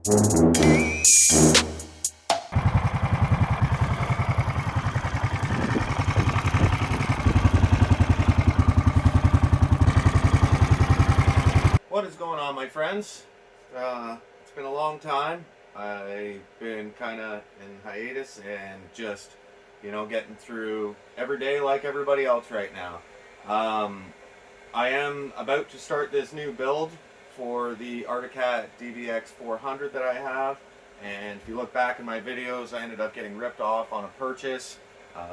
What is going on, my friends? It's been a long time. I've been kind of in hiatus and just, getting through every day like everybody else right now. I am about to start this new build for the Articat DVX 400 that I have. And if you look back in my videos, I ended up getting ripped off on a purchase.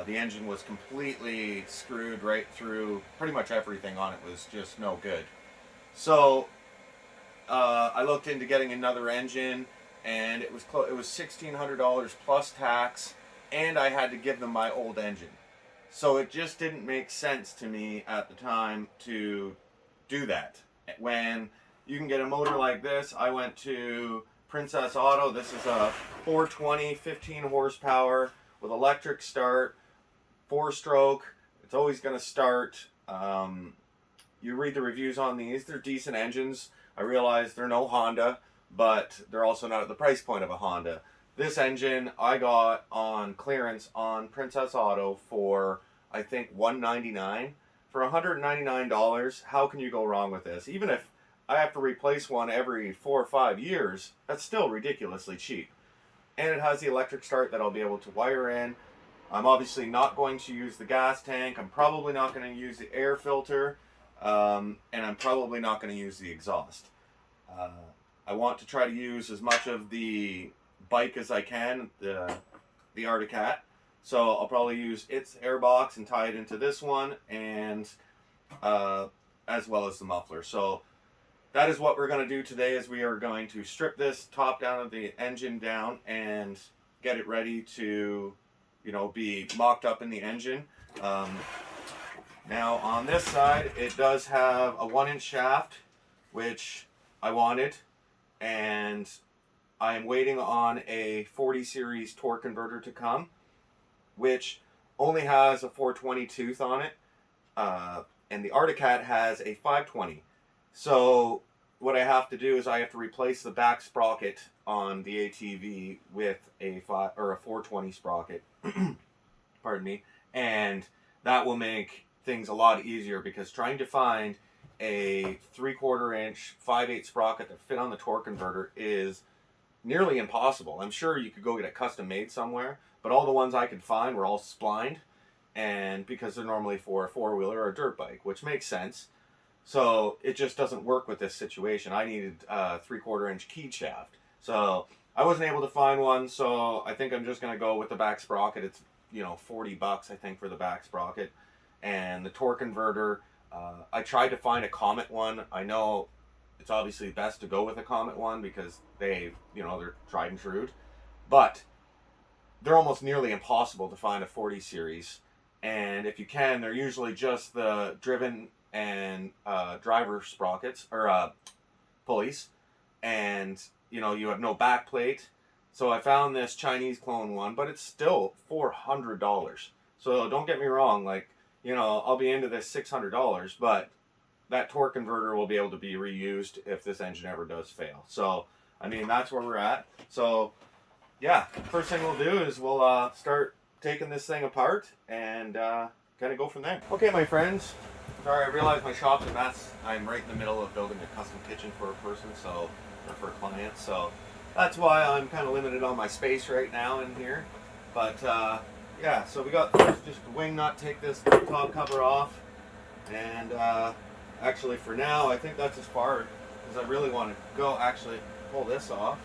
The engine was completely screwed right through. Pretty much everything on it was just no good. So I looked into getting another engine, and it was $1,600 plus tax, and I had to give them my old engine. So it just didn't make sense to me at the time to do that. When you can get a motor like this, I went to Princess Auto. This is a 420, 15 horsepower with electric start, 4-stroke. It's always going to start. You read the reviews on these, they're decent engines. I realize they're no Honda, but they're also not at the price point of a Honda. This engine I got on clearance on Princess Auto for, I think, $199. For $199, how can you go wrong with this? Even if I have to replace one every 4 or 5 years, that's still ridiculously cheap. And it has the electric start that I'll be able to wire in. I'm obviously not going to use the gas tank. I'm probably not going to use the air filter. And I'm probably not going to use the exhaust. I want to try to use as much of the bike as I can, the Articat. So I'll probably use its airbox and tie it into this one, and as well as the muffler. So that is what we're going to do today. Is we are going to strip this top down of the engine down and get it ready to, be mocked up in the engine. Now on this side, it does have a 1-inch shaft, which I wanted, and I am waiting on a 40 series torque converter to come, which only has a 420 tooth on it, and the Articat has a 520. So what I have to do is I have to replace the back sprocket on the ATV with a 420 sprocket. Pardon me, and that will make things a lot easier, because trying to find a 3/4 inch 5/8 sprocket that fit on the torque converter is nearly impossible. I'm sure you could go get it custom made somewhere, but all the ones I could find were all splined, and because they're normally for a 4-wheeler or a dirt bike, which makes sense. So it just doesn't work with this situation. I needed a 3/4 inch keyed shaft, so I wasn't able to find one. So I think I'm just going to go with the back sprocket. It's $40 I think for the back sprocket. And the torque converter, I tried to find a Comet one. I know it's obviously best to go with a Comet one because they're tried and true, but they're almost nearly impossible to find a 40 series. And if you can, they're usually just the driven and driver sprockets or pulleys, and you have no back plate. So I found this Chinese clone one, but it's still $400. So don't get me wrong, I'll be into this $600, but that torque converter will be able to be reused if this engine ever does fail. So, that's where we're at. So, yeah, first thing we'll do is we'll start taking this thing apart and kind of go from there. Okay, my friends. Sorry, I realize my shop's a mess. I'm right in the middle of building a custom kitchen for a person, or for a client. So that's why I'm kind of limited on my space right now in here. But, yeah, so we got first just the wing nut, take this top cover off, and actually for now I think that's as far as I really want to go. Actually pull this off,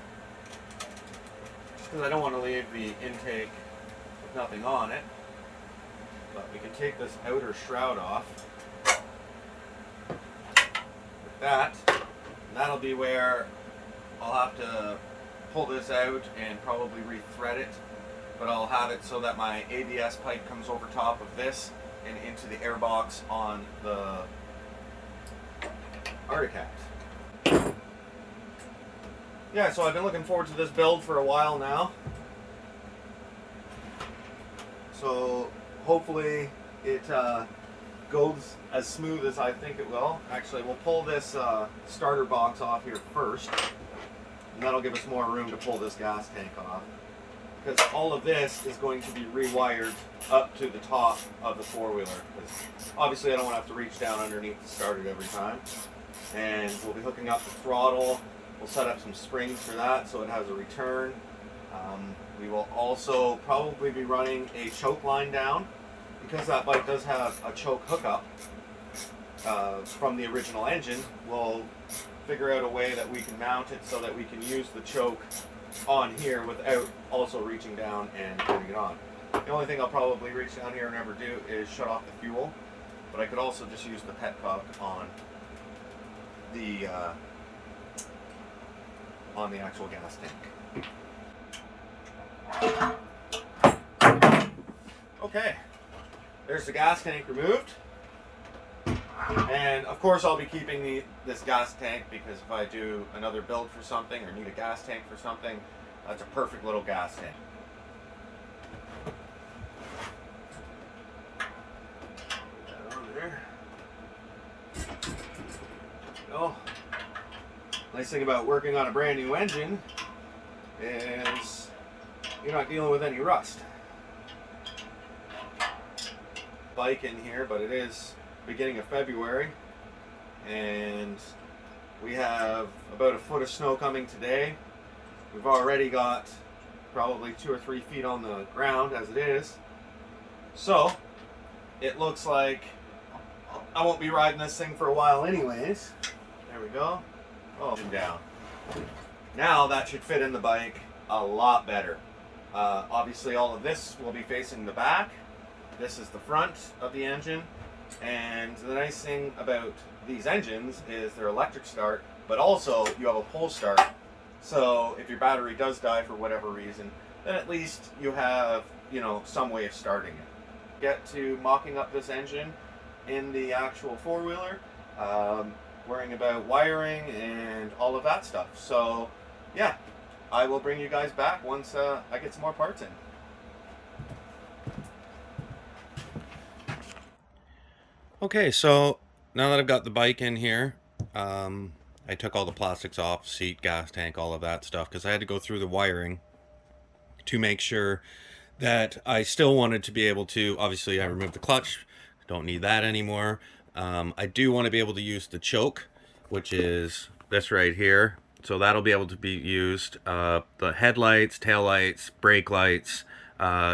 just because I don't want to leave the intake with nothing on it. But we can take this outer shroud off with that, and that'll be where I'll have to pull this out and probably re-thread it. But I'll have it so that my ABS pipe comes over top of this and into the airbox on the Articat. Yeah, so I've been looking forward to this build for a while now. So hopefully it goes as smooth as I think it will. Actually, we'll pull this starter box off here first. and that'll give us more room to pull this gas tank off. Because all of this is going to be rewired up to the top of the four-wheeler. Because obviously I don't want to have to reach down underneath to start it every time. And we'll be hooking up the throttle. We'll set up some springs for that so it has a return. We will also probably be running a choke line down, because that bike does have a choke hookup from the original engine. We'll figure out a way that we can mount it so that we can use the choke on here without also reaching down and turning it on. The only thing I'll probably reach down here and never do is shut off the fuel, but I could also just use the petcock on the actual gas tank. Okay, there's the gas tank removed. And of course I'll be keeping this gas tank, because if I do another build for something or need a gas tank for something, that's a perfect little gas tank. Put that on there. Oh, nice thing about working on a brand new engine is you're not dealing with any rust. Bike in here, but it is beginning of February, and we have about a foot of snow coming today. We've already got probably 2 or 3 feet on the ground as it is, so it looks like I won't be riding this thing for a while anyways. There we go. Oh, down. Now that should fit in the bike a lot better. Obviously all of this will be facing the back. This is the front of the engine. And the nice thing about these engines is they're electric start, but also you have a pull start. So if your battery does die for whatever reason, then at least you have, some way of starting it. Get to mocking up this engine in the actual four-wheeler, worrying about wiring and all of that stuff. So yeah, I will bring you guys back once I get some more parts in. Okay, so now that I've got the bike in here, I took all the plastics off, seat, gas tank, all of that stuff, because I had to go through the wiring to make sure that I still wanted to be able to, obviously I removed the clutch, don't need that anymore. I do want to be able to use the choke, which is this right here. So that'll be able to be used. The headlights, taillights, brake lights,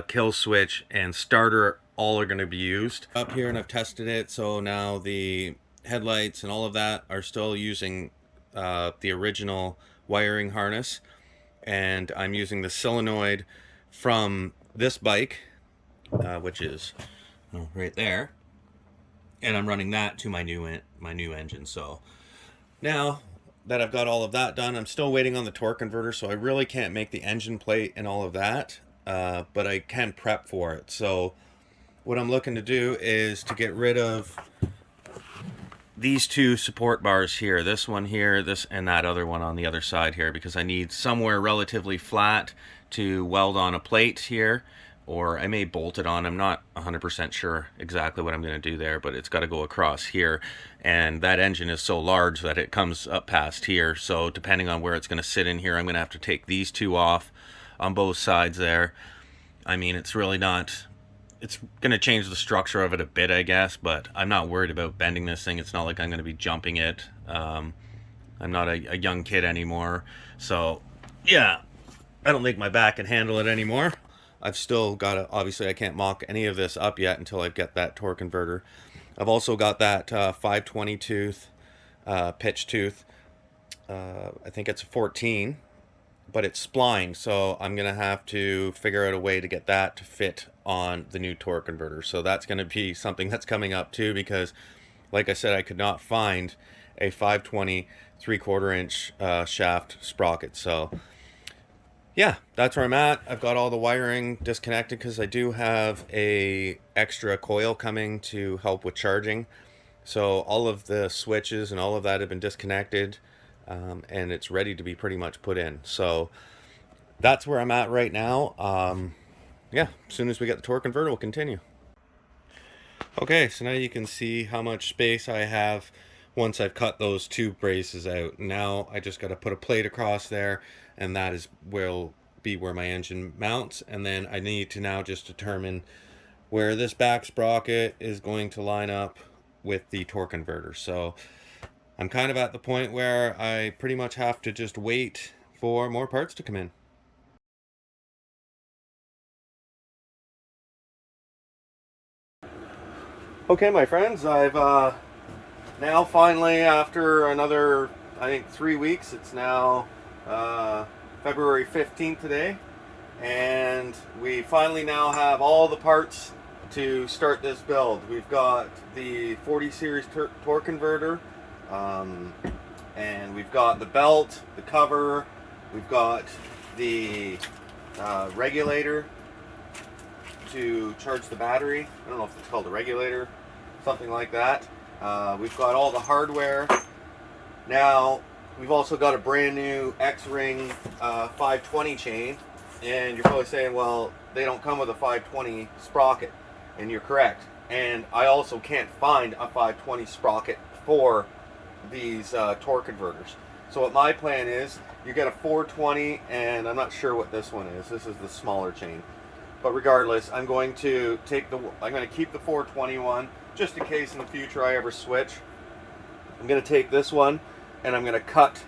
kill switch, and starter all are going to be used up here, and I've tested it. So now the headlights and all of that are still using the original wiring harness, and I'm using the solenoid from this bike, which is right there, and I'm running that to my new engine. So now that I've got all of that done, I'm still waiting on the torque converter, so I really can't make the engine plate and all of that, but I can prep for it. So what I'm looking to do is to get rid of these two support bars here, this one here, this and that other one on the other side here, because I need somewhere relatively flat to weld on a plate here, or I may bolt it on. I'm not 100% sure exactly what I'm going to do there, but it's got to go across here, and that engine is so large that it comes up past here, so depending on where it's going to sit in here, I'm going to have to take these two off on both sides there. I mean, it's really not... It's going to change the structure of it a bit, I guess, but I'm not worried about bending this thing. It's not like I'm going to be jumping it. I'm not a young kid anymore. So, yeah, I don't think my back can handle it anymore. I've still got to, obviously, I can't mock any of this up yet until I get that torque converter. I've also got that 520 tooth, pitch tooth. I think it's a 14, but it's splined, so I'm going to have to figure out a way to get that to fit on the new torque converter. So that's going to be something that's coming up too, because like I said, I could not find a 520 3/4 inch shaft sprocket. So yeah, that's where I'm at. I've got all the wiring disconnected because I do have a extra coil coming to help with charging. So all of the switches and all of that have been disconnected, and it's ready to be pretty much put in. So that's where I'm at right now. Yeah, as soon as we get the torque converter, we'll continue. Okay, so now you can see how much space I have once I've cut those two braces out. Now I just got to put a plate across there, and that is will be where my engine mounts. And then I need to now just determine where this back sprocket is going to line up with the torque converter. So I'm kind of at the point where I pretty much have to just wait for more parts to come in. Okay, my friends, I've now finally, after another, I think, 3 weeks, it's now February 15th today, and we finally now have all the parts to start this build. We've got the 40 series torque converter, and we've got the belt, the cover, we've got the regulator to charge the battery. I don't know if it's called a regulator, something like that. We've got all the hardware. Now, we've also got a brand new X-Ring 520 chain, and you're probably saying, well, they don't come with a 520 sprocket, and you're correct. And I also can't find a 520 sprocket for these torque converters. So what my plan is, you get a 420, and I'm not sure what this one is. This is the smaller chain. But regardless, I'm going to keep the 420 one, just in case in the future I ever switch. I'm going to take this one, and I'm going to cut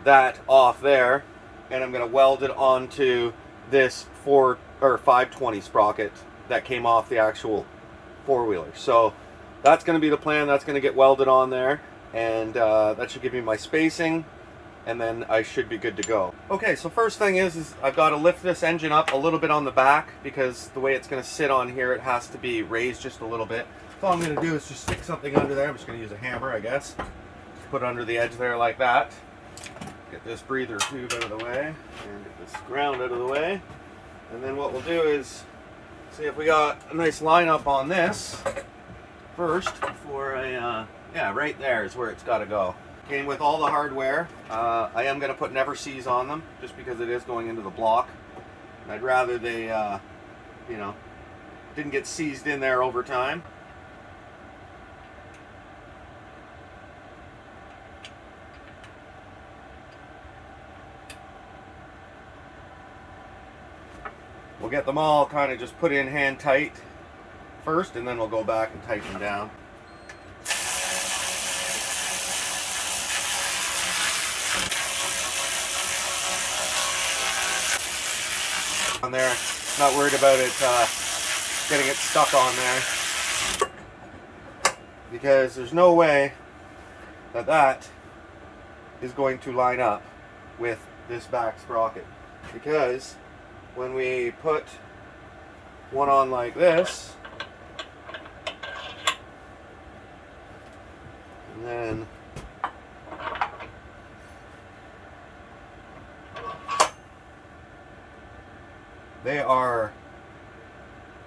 that off there, and I'm going to weld it onto this 520 sprocket that came off the actual four-wheeler. So that's going to be the plan. That's going to get welded on there, and that should give me my spacing, and then I should be good to go. Okay, so first thing is I've got to lift this engine up a little bit on the back, because the way it's going to sit on here, it has to be raised just a little bit. So all I'm going to do is just stick something under there. I'm just going to use a hammer, I guess. Just put it under the edge there like that. Get this breather tube out of the way, and get this ground out of the way. And then what we'll do is see if we got a nice lineup on this first before yeah, right there is where it's got to go. Came with all the hardware. I am going to put never seize on them, just because it is going into the block. And I'd rather they, you know, didn't get seized in there over time. We'll get them all kind of just put in hand tight first, and then we'll go back and tighten them down. On there, not worried about it getting it stuck on there, because there's no way that that is going to line up with this back sprocket, because when we put one on like this, and then they are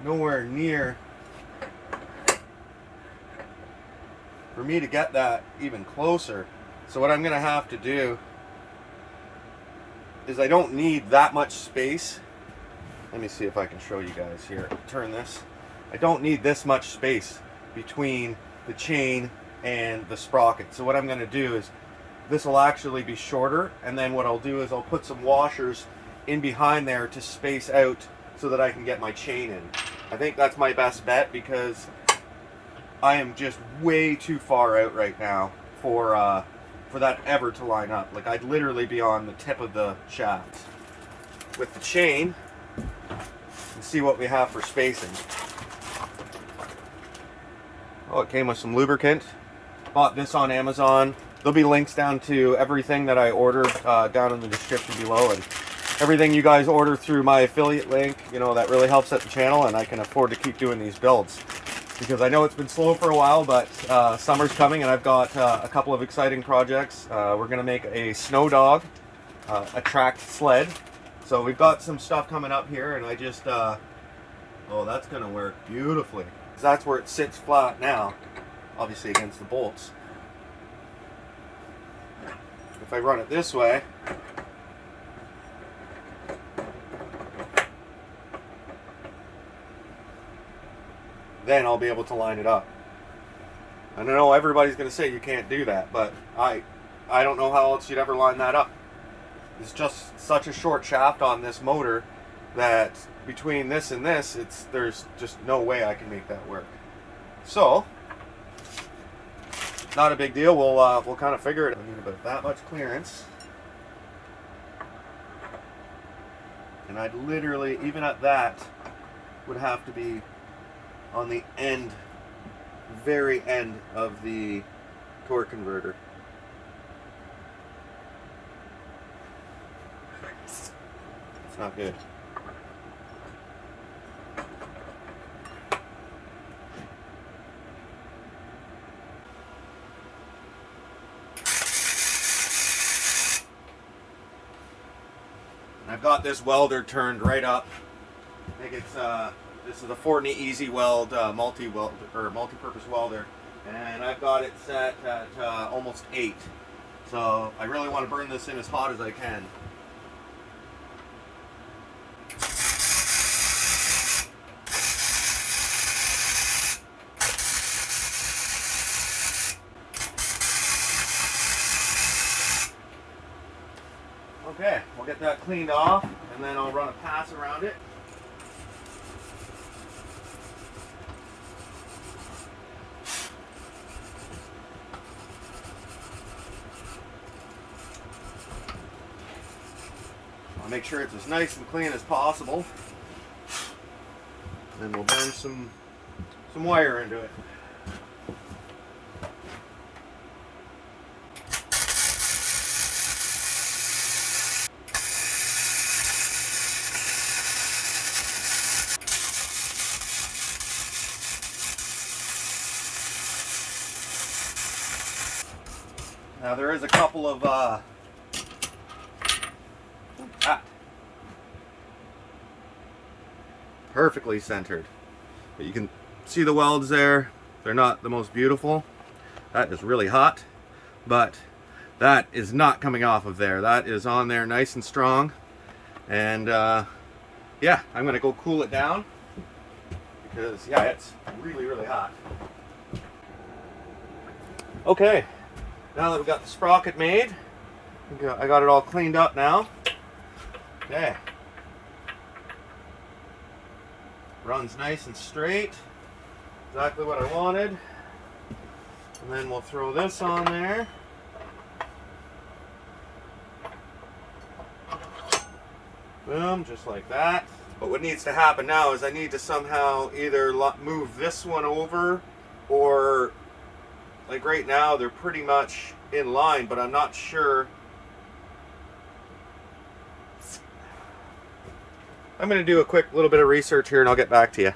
nowhere near for me to get that even closer. So what I'm going to have to do is, I don't need that much space. Let me see if I can show you guys here. Turn this. I don't need this much space between the chain and the sprocket. So what I'm going to do is, this will actually be shorter, and then what I'll do is I'll put some washers in behind there to space out so that I can get my chain in. I think that's my best bet, because I am just way too far out right now for that ever to line up. Like, I'd literally be on the tip of the shaft. With the chain, and see what we have for spacing. Oh, it came with some lubricant. Bought this on Amazon. There'll be links down to everything that I ordered down in the description below, and everything you guys order through my affiliate link, you know, that really helps out the channel, and I can afford to keep doing these builds, because I know it's been slow for a while, but summer's coming, and I've got a couple of exciting projects. We're going to make a snow dog, a tracked sled. So we've got some stuff coming up here, and I just, oh, that's going to work beautifully. That's where it sits flat now, obviously against the bolts. If I run it this way, then I'll be able to line it up. And I know everybody's going to say you can't do that, but I don't know how else you'd ever line that up. It's just such a short shaft on this motor that between this and this, there's just no way I can make that work. So, not a big deal. We'll kind of figure it. I need about that much clearance, and I'd literally, even at that, would have to be on the end, very end of the torque converter. It's not good. I've got this welder turned right up. I think it's this is a Fortney Easy Weld multi-purpose welder, and I've got it set at almost 8. So I really want to burn this in as hot as I can. Okay, we'll get that cleaned off, and then I'll run a pass around it. I'll make sure it's as nice and clean as possible. Then we'll burn some wire into it. Now there is a couple of perfectly centered, but you can see the welds there. They're not the most beautiful. That is really hot, but that is not coming off of there. That is on there nice and strong, and yeah, I'm gonna go cool it down because yeah, it's really, really hot. Okay. Now that we've got the sprocket made, I got it all cleaned up now. Okay. Runs nice and straight. Exactly what I wanted. And then we'll throw this on there. Boom, just like that. But what needs to happen now is I need to somehow either move this one over, or like right now, they're pretty much in line, but I'm not sure. I'm going to do a quick little bit of research here and I'll get back to you.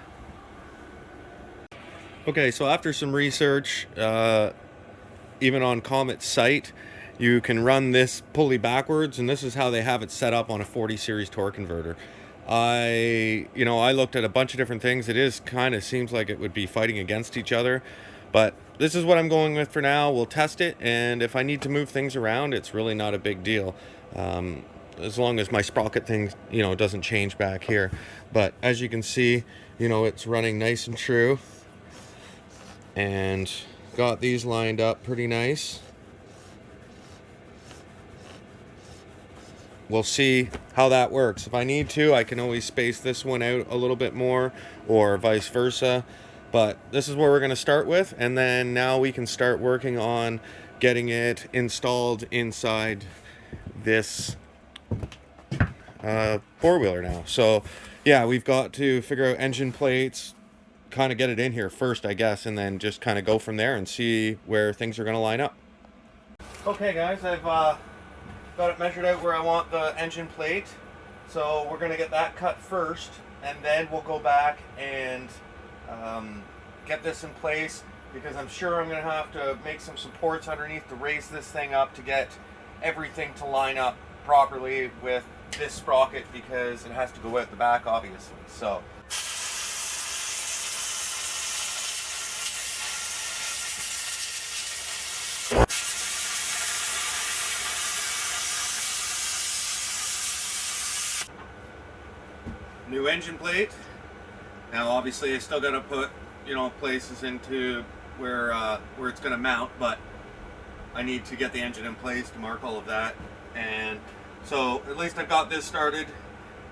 Okay, so after some research, even on Comet's site, you can run this pulley backwards, and this is how they have it set up on a 40 series torque converter. I looked at a bunch of different things. It is kind of seems like it would be fighting against each other, but this is what I'm going with for now. We'll test it, and if I need to move things around, it's really not a big deal. As long as my sprocket thing, doesn't change back here. But as you can see, it's running nice and true. And got these lined up pretty nice. We'll see how that works. If I need to, I can always space this one out a little bit more, or vice versa. But this is where we're going to start with, and then now we can start working on getting it installed inside this four-wheeler now. So yeah, we've got to figure out engine plates, kind of get it in here first, I guess, and then just kind of go from there and see where things are going to line up. Okay guys, I've got it measured out where I want the engine plate. So we're going to get that cut first, and then we'll go back and get this in place, because I'm sure I'm going to have to make some supports underneath to raise this thing up to get everything to line up properly with this sprocket, because it has to go out the back, obviously. So new engine plate. Now obviously I still got to put places into where it's going to mount, but I need to get the engine in place to mark all of that. And so at least I've got this started.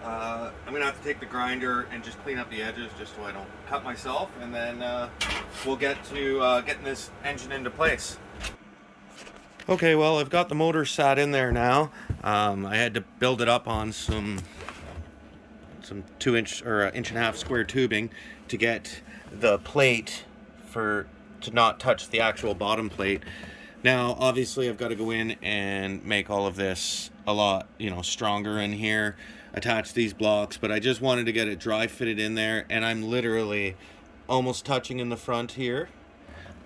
I'm going to have to take the grinder and just clean up the edges just so I don't cut myself, and then we'll get to getting this engine into place. Okay, well, I've got the motor sat in there now. I had to build it up on some 2-inch or 1.5-inch square tubing to get the plate to not touch the actual bottom plate. Now, obviously, I've got to go in and make all of this a lot, stronger in here, attach these blocks, but I just wanted to get it dry fitted in there, and I'm literally almost touching in the front here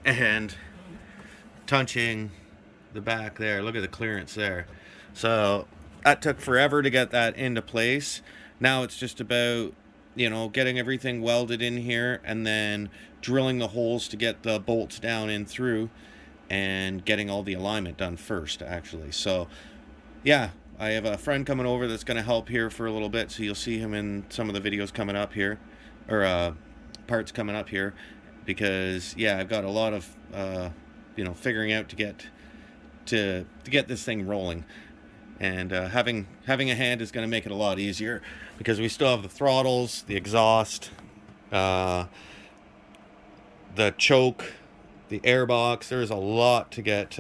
and touching the back there. Look at the clearance there. So that took forever to get that into place. Now it's just about, getting everything welded in here and then drilling the holes to get the bolts down in through and getting all the alignment done first, actually. So yeah, I have a friend coming over that's going to help here for a little bit, so you'll see him in some of the videos coming up here, or parts coming up here, because yeah, I've got a lot of figuring out to get this thing rolling, and having a hand is going to make it a lot easier, because we still have the throttles, the exhaust, the choke, the airbox. There's a lot to get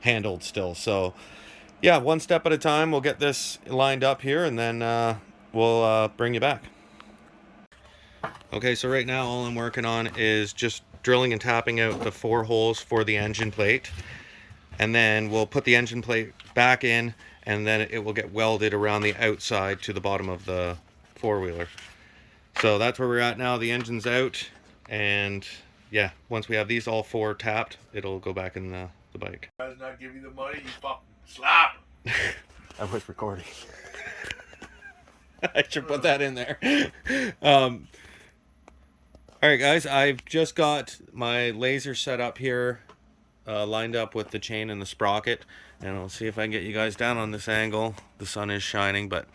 handled still. So yeah, one step at a time. We'll get this lined up here, and then we'll bring you back. Okay, so right now all I'm working on is just drilling and tapping out the 4 holes for the engine plate, and then we'll put the engine plate back in, and then it will get welded around the outside to the bottom of the 4-wheeler. So that's where we're at now. The engine's out, and yeah, once we have these all 4 tapped, it'll go back in the bike. Does not give you the money, you fucking slap. I was recording. I should put that in there. Alright guys, I've just got my laser set up here, lined up with the chain and the sprocket, and I'll see if I can get you guys down on this angle. The sun is shining, but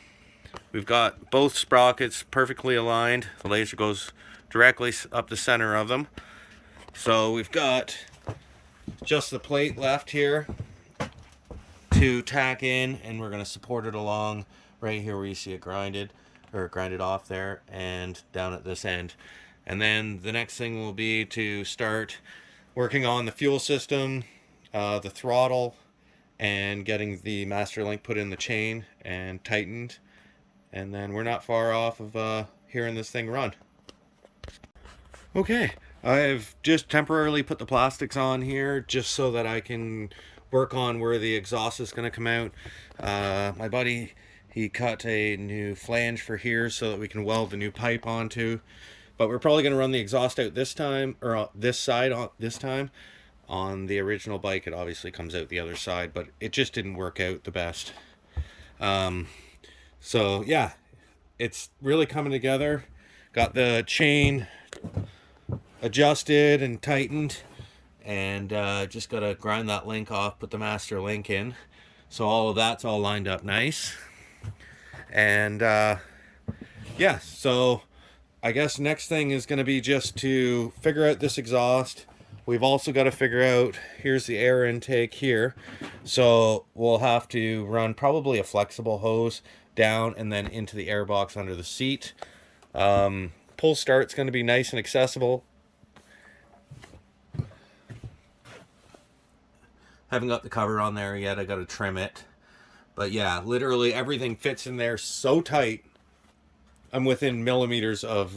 we've got both sprockets perfectly aligned. The laser goes directly up the center of them. So we've got just the plate left here to tack in, and we're going to support it along right here where you see it grinded off there, and down at this end. And then the next thing will be to start working on the fuel system, the throttle, and getting the master link put in the chain and tightened. And then we're not far off of hearing this thing run. Okay, I've just temporarily put the plastics on here just so that I can work on where the exhaust is going to come out. My buddy, he cut a new flange for here so that we can weld the new pipe onto. But we're probably going to run the exhaust out this time, or this side this time. On the original bike, it obviously comes out the other side, but it just didn't work out the best. So yeah, it's really coming together. Got the chain adjusted and tightened, and just got to grind that link off, put the master link in. So all of that's all lined up nice. And yeah, so I guess next thing is going to be just to figure out this exhaust. We've also got to figure out, here's the air intake here. So we'll have to run probably a flexible hose down and then into the air box under the seat. Pull start's going to be nice and accessible. Haven't got the cover on there yet. I got to trim it. But yeah, literally everything fits in there so tight. I'm within millimeters of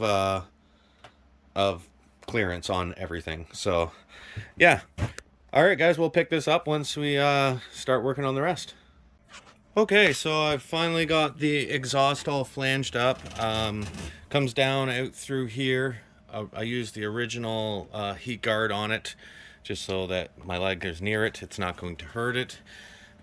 clearance on everything. So yeah, all right guys, we'll pick this up once we start working on the rest. Okay, so I've finally got the exhaust all flanged up. Comes down out through here. I used the original heat guard on it just so that my leg is near it. It's not going to hurt it.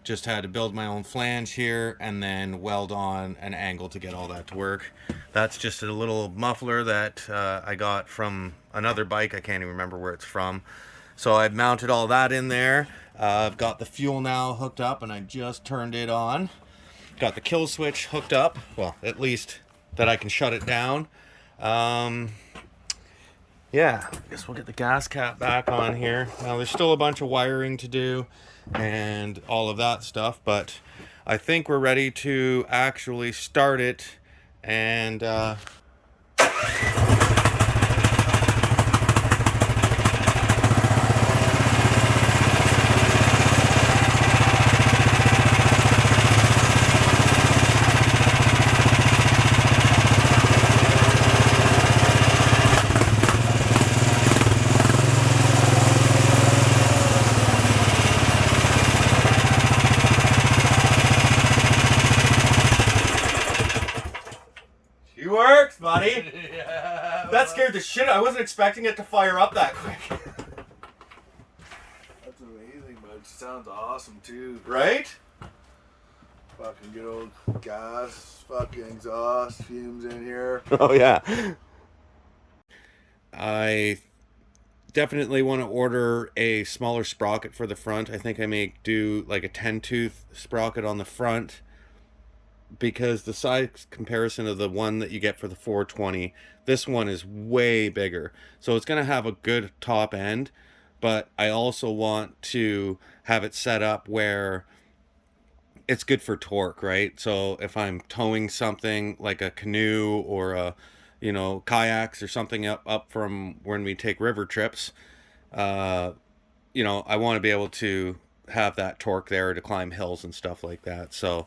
Just had to build my own flange here and then weld on an angle to get all that to work. That's just a little muffler that I got from another bike. I can't even remember where it's from. So I've mounted all that in there. I've got the fuel now hooked up, and I just turned it on. Got the kill switch hooked up. Well, at least that I can shut it down. Yeah, yeah, I guess we'll get the gas cap back on here. Now there's still a bunch of wiring to do and all of that stuff, but I think we're ready to actually start it. And it works, buddy. Yeah, That scared the shit. I wasn't expecting it to fire up that quick. That's amazing, but it sounds awesome too. Right? Fucking good old gas, fucking exhaust fumes in here. Oh yeah. I definitely want to order a smaller sprocket for the front. I think I may do like a 10-tooth sprocket on the front, because the size comparison of the one that you get for the 420, this one is way bigger. So it's going to have a good top end, but I also want to have it set up where it's good for torque, right? So if I'm towing something like a canoe or a, you know, kayaks or something up from when we take river trips, you know, I want to be able to have that torque there to climb hills and stuff like that. So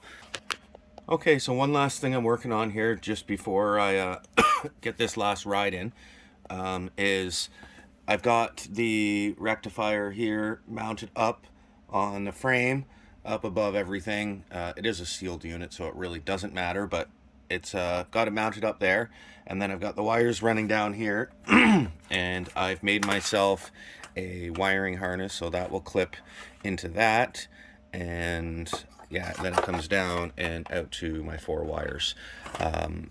okay, so one last thing I'm working on here just before I get this last ride in, is I've got the rectifier here mounted up on the frame, up above everything. It is a sealed unit, so it really doesn't matter, but it's got it mounted up there. And then I've got the wires running down here, and I've made myself a wiring harness, so that will clip into that. And yeah, then it comes down and out to my 4 wires.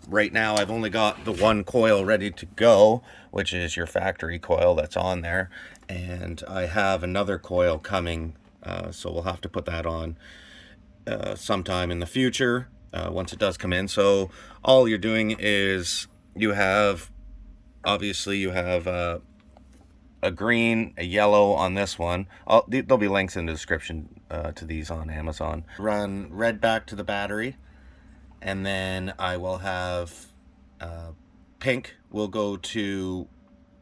Right now I've only got the one coil ready to go, which is your factory coil that's on there, and I have another coil coming, so we'll have to put that on sometime in the future once it does come in. So all you're doing is you have, obviously you have a green, a yellow on this one. There'll be links in the description to these on Amazon. Run red back to the battery, and then I will have pink will go to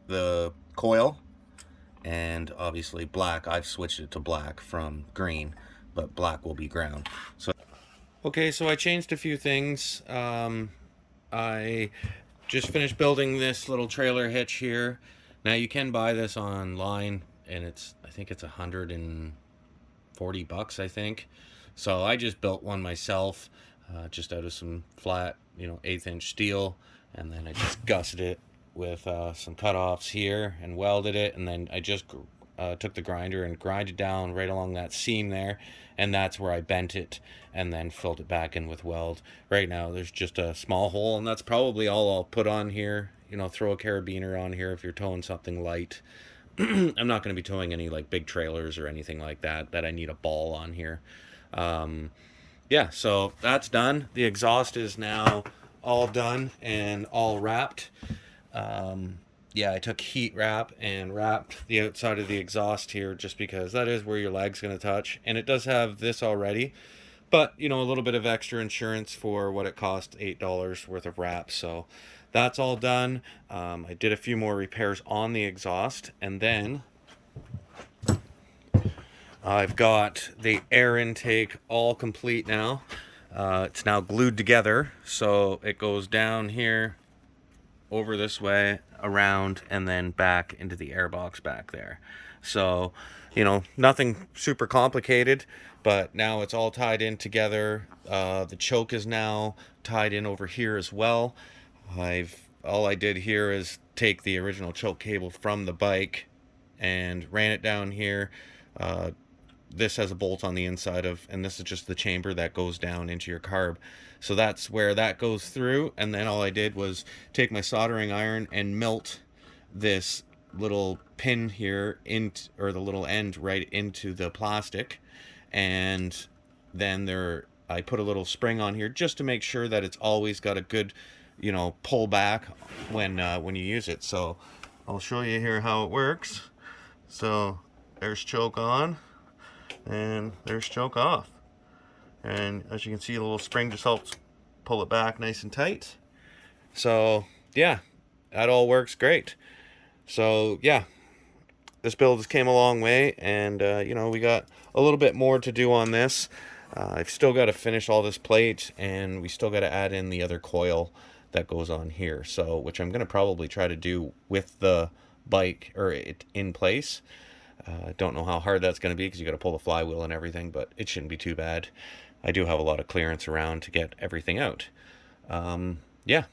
the coil, and obviously black, I've switched it to black from green, but black will be ground. So okay, so I changed a few things. I just finished building this little trailer hitch here. Now you can buy this online, and I think it's $140, I think. So I just built one myself, just out of some flat, you know, 1/8-inch steel, and then I just gusseted it with some cutoffs here and welded it, and then I just took the grinder and grinded down right along that seam there, and that's where I bent it and then filled it back in with weld. Right now there's just a small hole, and that's probably all I'll put on here. You know, throw a carabiner on here if you're towing something light. I'm not going to be towing any like big trailers or anything like that I need a ball on here. Yeah, so that's done. The exhaust is now all done and all wrapped. Yeah, I took heat wrap and wrapped the outside of the exhaust here, just because that is where your leg's going to touch, and it does have this already, but you know, a little bit of extra insurance for what it cost, $8 worth of wrap. So that's all done. I did a few more repairs on the exhaust, and then I've got the air intake all complete now. It's now glued together, so it goes down here, over this way, around, and then back into the air box back there. So, you know, nothing super complicated, but now it's all tied in together. The choke is now tied in over here as well. All I did here is take the original choke cable from the bike and ran it down here. This has a bolt on the inside of, and this is just the chamber that goes down into your carb. So that's where that goes through, and then all I did was take my soldering iron and melt this little pin here or the little end right into the plastic, and then I put a little spring on here just to make sure that it's always got a good, you know, pull back when you use it. So I'll show you here how it works. So there's choke on and there's choke off. And as you can see, the little spring just helps pull it back nice and tight. So yeah, that all works great. So yeah, this build has came a long way, and you know, we got a little bit more to do on this. I've still got to finish all this plate, and we still got to add in the other coil that goes on here. So, which I'm going to probably try to do with the bike, or it in place. Don't know how hard that's going to be because you got to pull the flywheel and everything, but it shouldn't be too bad. I do have a lot of clearance around to get everything out. Yeah,